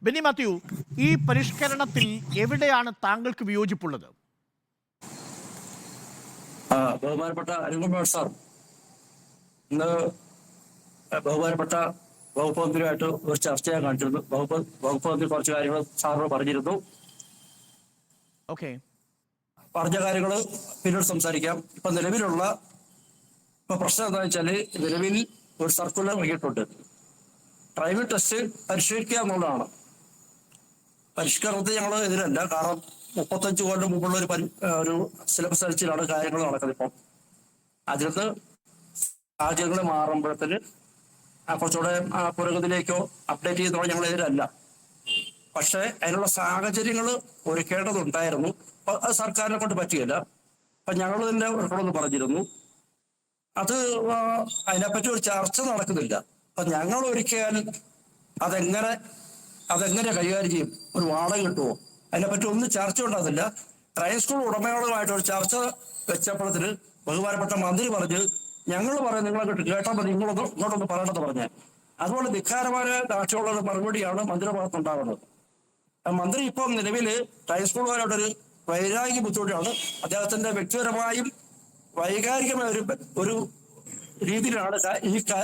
ബെന്നി മാത്യു, ഈ പരിഷ്കരണത്തിൽ എവിടെയാണ് താങ്കൾക്ക് വിയോജിപ്പുള്ളത്? ബഹുമാനപ്പെട്ട അരുൺകുമാർ സാർ, ഇന്ന് ബഹുമാനപ്പെട്ട വകുപ്പ് മന്ത്രിയുമായിട്ട് ഒരു ചർച്ച ഞാൻ കാണിച്ചിരുന്നു. വകുപ്പ് മന്ത്രി കുറച്ച് കാര്യങ്ങൾ സാറിനോട് പറഞ്ഞിരുന്നു. പറഞ്ഞ കാര്യങ്ങൾ പിന്നീട് സംസാരിക്കാം. ഇപ്പൊ നിലവിലുള്ള പ്രശ്നം എന്താണെന്ന് വെച്ചാൽ, നിലവിൽ ഒരു സർക്കുലർ ഇറങ്ങിയിട്ടുണ്ട്. ഡ്രൈവിംഗ് ടെസ്റ്റ് പരിഷ്കരിക്കുക എന്നുള്ളതാണ്. പരിഷ്കരണത്തിൽ ഞങ്ങൾ എതിരല്ല. കാരണം 35 കൊല്ലം മുമ്പുള്ള ഒരു സിലബസ് അനുസരിച്ചാണ് കാര്യങ്ങൾ നടക്കുന്നത്. ഇപ്പം അതിൽ നിന്ന് സാഹചര്യങ്ങൾ മാറുമ്പോഴത്തേന് കുറച്ചുകൂടെ പുരോഗതിയിലേക്കോ അപ്ഡേറ്റ് ചെയ്യുന്നതോ ഞങ്ങൾ എതിരല്ല. പക്ഷെ അതിനുള്ള സാഹചര്യങ്ങൾ ഒരുക്കേണ്ടതുണ്ടായിരുന്നു. അത് സർക്കാരിനെ കൊണ്ട് പറ്റിയില്ല. അപ്പൊ ഞങ്ങൾ തന്നെ ഒരുക്കണമെന്ന് പറഞ്ഞിരുന്നു. അത് അതിനെപ്പറ്റി ഒരു ചർച്ച നടക്കുന്നില്ല. അപ്പൊ ഞങ്ങൾ ഒരുക്കിയാൽ അതെങ്ങനെ കൈകാര്യം ചെയ്യും? ഒരു വാടക കിട്ടുമോ? അതിനെപ്പറ്റി ഒന്നും ചർച്ച ഉണ്ടാകുന്നില്ല. ഡ്രൈവിംഗ് സ്കൂൾ ഉടമകളുമായിട്ട് ഒരു ചർച്ച വെച്ചപ്പോഴത്തിന് ബഹുമാനപ്പെട്ട മന്ത്രി പറഞ്ഞ്, ഞങ്ങൾ പറയാം നിങ്ങളെ കേട്ടാൽ മതി, ഇങ്ങോട്ടൊന്ന് പറയണമെന്ന് പറഞ്ഞാൽ. അതുപോലെ ധിക്കാരമായ രാഷ്ട്രീയമുള്ള ഒരു മറുപടിയാണ് മന്ത്രിയുടെ ഭാഗത്തുണ്ടാകുന്നത്. മന്ത്രി ഇപ്പം നിലവിൽ ഡ്രൈവിംഗ് സ്കൂളുകാരോടൊരു വൈരാഗ്യ ബുദ്ധിമുട്ടാണ്. അദ്ദേഹത്തിന്റെ വ്യക്തിപരമായും വൈകാരികമായ ഒരു രീതിയിലാണ്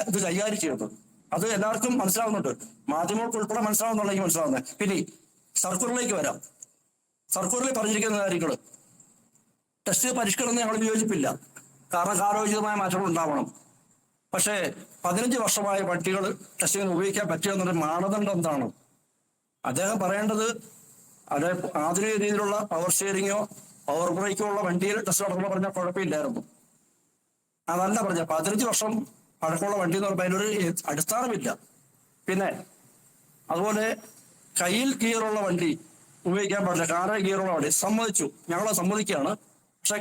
ഇത് കൈകാര്യം ചെയ്യുന്നത്. അത് എല്ലാവർക്കും മനസ്സിലാവുന്നുണ്ട്. മാധ്യമങ്ങൾക്ക് ഉൾപ്പെടെ മനസ്സിലാവുന്നുണ്ടെങ്കിൽ മനസ്സിലാവുന്നത്. പിന്നെ സർക്കുലറിലേക്ക് വരാം. സർക്കുലറിൽ പറഞ്ഞിരിക്കുന്ന കാര്യങ്ങൾ ടെസ്റ്റ് പരിഷ്കരണം ഞങ്ങൾ വിയോജിപ്പില്ല. കാരണം കാലോചിതമായ മാറ്റങ്ങൾ ഉണ്ടാവണം. പക്ഷേ 15 വർഷമായ വണ്ടികൾ ടെസ്റ്റിങ്ങിന് ഉപയോഗിക്കാൻ പറ്റുക എന്നൊരു മാനദണ്ഡം എന്താണ്? അദ്ദേഹം പറയേണ്ടത് അത് ആധുനിക രീതിയിലുള്ള പവർ സ്റ്റിയറിങ്ങോ പവർ ബ്രേക്കോ ഉള്ള വണ്ടിയിൽ ടെസ്റ്റ് നടക്കുമ്പോൾ പറഞ്ഞാൽ കുഴപ്പമില്ലായിരുന്നു. അതല്ല പറഞ്ഞ 15 വർഷം പഴക്കമുള്ള വണ്ടി എന്ന് പറയുമ്പോൾ അതിനൊരു അടിസ്ഥാനമില്ല. പിന്നെ അതുപോലെ കയ്യിൽ ഗിയറുള്ള വണ്ടി ഉപയോഗിക്കാൻ പാടില്ല. കാല ഗിയറുള്ള വണ്ടി സമ്മതിച്ചു, ഞങ്ങളത് സമ്മതിക്കുകയാണ്. പക്ഷെ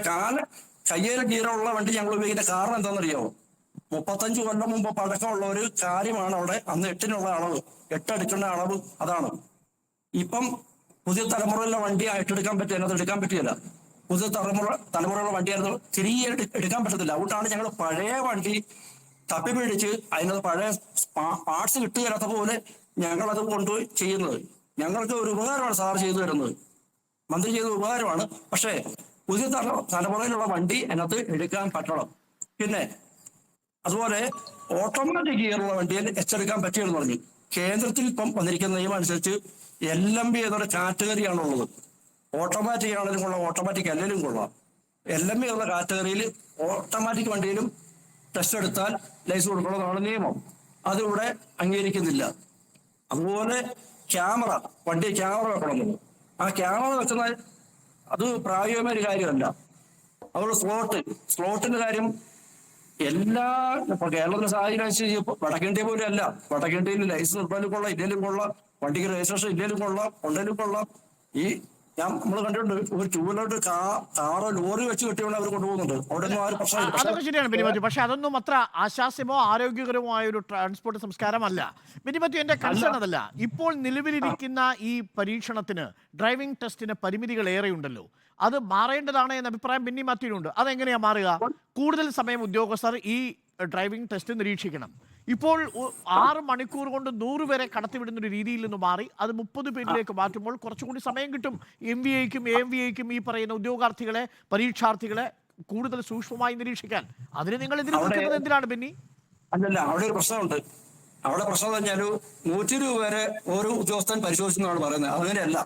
കയ്യിൽ ഗിയറുള്ള വണ്ടി ഞങ്ങൾ ഉപയോഗിക്കുന്ന കാരണം എന്താണെന്നറിയാമോ? 35 കൊല്ലം മുമ്പ് പഴക്കമുള്ള ഒരു കാര്യമാണ് അവിടെ. അന്ന് 8-നുള്ള അളവ്, 8 എടുക്കേണ്ട അളവ് അതാണ്. ഇപ്പം പുതിയ തലമുറയിലുള്ള വണ്ടി ഏറ്റെടുക്കാൻ പറ്റില്ല, അതിനകത്ത് എടുക്കാൻ പറ്റില്ല. പുതിയ തലമുറയുള്ള വണ്ടിയായിരുന്നു തിരികെ എടുക്കാൻ പറ്റത്തില്ല. അതുകൊണ്ടാണ് ഞങ്ങൾ പഴയ വണ്ടി തപ്പി പിടിച്ച് അതിനകത്ത് പഴയ പാർട്സ് കിട്ടുകയില്ലാത്ത പോലെ ഞങ്ങളത് കൊണ്ടുപോയി ചെയ്യുന്നത്. ഞങ്ങൾക്ക് ഒരു ഉപകാരമാണ് സാർ ചെയ്തു തരുന്നത്, മന്ത്രി ചെയ്ത ഉപകാരമാണ്. പക്ഷേ പുതിയ തലമുറയിലുള്ള വണ്ടി അതിനകത്ത് എടുക്കാൻ പറ്റണം. പിന്നെ അതുപോലെ ഓട്ടോമാറ്റിക് ഗിയറുള്ള വണ്ടിയിൽ എച്ചെടുക്കാൻ പറ്റിയെന്ന് പറഞ്ഞു. കേന്ദ്രത്തിൽ ഇപ്പം വന്നിരിക്കുന്ന നിയമം അനുസരിച്ച് LMB എന്നൊരു കാറ്റഗറിയാണുള്ളത്. ഓട്ടോമാറ്റിക് ആണെങ്കിലും കൊള്ളാം, ഓട്ടോമാറ്റിക് അല്ലെങ്കിലും കൊള്ളാം. LMB എന്നുള്ള കാറ്റഗറിയിൽ ഓട്ടോമാറ്റിക് വണ്ടിയിലും ടെസ്റ്റ് എടുത്താൽ ലൈസൻസ് കൊടുക്കണമെന്നാണ് നിയമം. അതിവിടെ അംഗീകരിക്കുന്നില്ല. അതുപോലെ ക്യാമറ, വണ്ടി ക്യാമറ വെക്കണമെന്നുള്ളൂ. ആ ക്യാമറ വെക്കുന്ന അത് പ്രായോഗികമായ ഒരു കാര്യമല്ല. അതുപോലെ സ്ലോട്ടിന്റെ കാര്യം ഇപ്പൊ കേരളത്തിലെ സാഹചര്യം അനുസരിച്ച് വടക്കേണ്ടിയ പോലും അല്ല. വടക്കേണ്ടിയിൽ ലൈസൻസ് ഉണ്ടെങ്കിലും കൊള്ളാം, ഇല്ലെങ്കിലും കൊള്ളാം. വണ്ടിക്ക് രജിസ്ട്രേഷൻ ഇല്ലെങ്കിലും കൊള്ളാം, ഉണ്ടെങ്കിലും കൊള്ളാം. നമ്മൾ കണ്ടിട്ടുണ്ട്, ഒരു 2 വീലർ കാറോ ലോറി വെച്ച് കെട്ടിയോണ്ട് അവർ കൊണ്ടുപോകുന്നുണ്ട്. അവിടെ ഒന്നും ആരും പ്രശ്നമില്ല. അതൊക്കെ ശരിയാണ് ബെന്നിമത്യു. പക്ഷെ അതൊന്നും അത്ര ആശാസ്യമോ ആരോഗ്യകരമോ ആയ ഒരു ട്രാൻസ്പോർട്ട് സംസ്കാരമല്ല ബെന്നിമത്യു. എന്റെ കൺസേൺ അതല്ല. ഇപ്പോൾ നിലവിലിരിക്കുന്ന ഈ പരീക്ഷണത്തിന്, ഡ്രൈവിംഗ് ടെസ്റ്റിന് പരിമിതികൾ ഏറെയുണ്ടല്ലോ. അത് മാറേണ്ടതാണ് എന്ന അഭിപ്രായം ബെന്നി മാത്യുവിനുണ്ട്. അതെങ്ങനെയാ മാറുക? കൂടുതൽ സമയം ഉദ്യോഗസ്ഥർ ഈ ഡ്രൈവിംഗ് ടെസ്റ്റ് നിരീക്ഷിക്കണം. ഇപ്പോൾ 6 മണിക്കൂർ കൊണ്ട് 100 വരെ കടത്തിവിടുന്ന ഒരു രീതിയിൽ നിന്ന് മാറി അത് 30 പേരിലേക്ക് മാറ്റുമ്പോൾ കുറച്ചുകൂടി സമയം കിട്ടും MVAയ്ക്കും AMVAയ്ക്കും ഈ പറയുന്ന ഉദ്യോഗാർത്ഥികളെ, പരീക്ഷാർത്ഥികളെ കൂടുതൽ സൂക്ഷ്മമായി നിരീക്ഷിക്കാൻ. അതിന് നിങ്ങൾ എതിര് നിൽക്കുന്നത് എന്തിനാണ് ബെന്നി? അല്ലല്ല, അവിടെ ഒരു പ്രശ്നമുണ്ട്. അവിടെ പ്രശ്നം പറഞ്ഞാൽ 120 വരെ ഒരു ഉദ്യോഗസ്ഥൻ പരിശോധിച്ചെന്നാണ് പറയുന്നത്. അങ്ങനെയല്ല.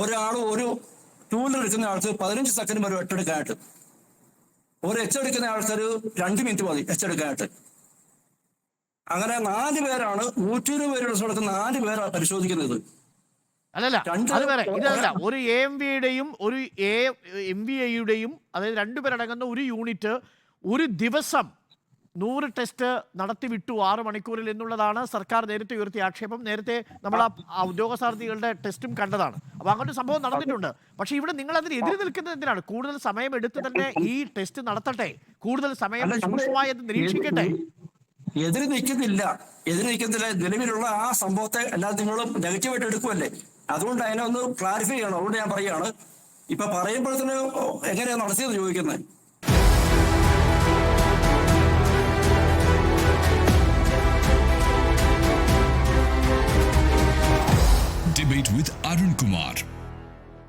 ഒരു 2 വീലർ എടുക്കുന്ന ആൾക്ക് 15 സെക്കൻഡ് വരെ എട്ടെടുക്കാനായിട്ട്, ഒരു എച്ചെടുക്കുന്ന ആൾക്കാർ 2 മിനിറ്റ് മതി എച്ചെടുക്കാനായിട്ട്. അങ്ങനെ 4 പേരാണ് 120 പേരുടെ സ്ഥലത്ത് 4 പേരാണ് പരിശോധിക്കുന്നത്. അല്ലല്ല, അത് വേറെ. ഇതല്ല, ഒരു AMVയുടെയും ഒരു MVAയുടെയും, അതായത് 2 പേരടങ്ങുന്ന ഒരു യൂണിറ്റ് ഒരു ദിവസം 100 ടെസ്റ്റ് നടത്തിവിട്ടു 6 മണിക്കൂറിൽ എന്നുള്ളതാണ് സർക്കാർ നേരത്തെ ഉയർത്തിയ ആക്ഷേപം. നേരത്തെ നമ്മൾ ആ ഉദ്യോഗസ്ഥാർത്ഥികളുടെ ടെസ്റ്റും കണ്ടതാണ്. അപ്പോൾ അങ്ങനെ സംഭവം നടന്നിട്ടുണ്ട്. പക്ഷേ ഇവിടെ നിങ്ങൾ അതിന് എതിര് നിൽക്കുന്നത് എന്തിനാണ്? കൂടുതൽ സമയം എടുത്ത് തന്നെ ഈ ടെസ്റ്റ് നടത്തട്ടെ, കൂടുതൽ സമയം സൂക്ഷ്മമായി അത് നിരീക്ഷിക്കട്ടെ. എതിര് നിൽക്കുന്നില്ല. നിലവിലുള്ള ആ സംഭവത്തെ അല്ലാതെ നിങ്ങളും നെഗറ്റീവായിട്ട് എടുക്കുമല്ലേ? അതുകൊണ്ട് അതിനെ ഒന്ന് ക്ലാരിഫൈ ചെയ്യണം. അതുകൊണ്ട് ഞാൻ പറയുകയാണ്, ഇപ്പൊ പറയുമ്പോഴത്തേന് എങ്ങനെയാണ് നടത്തിയത് ചോദിക്കുന്നത്. Debate with Arun Kumar.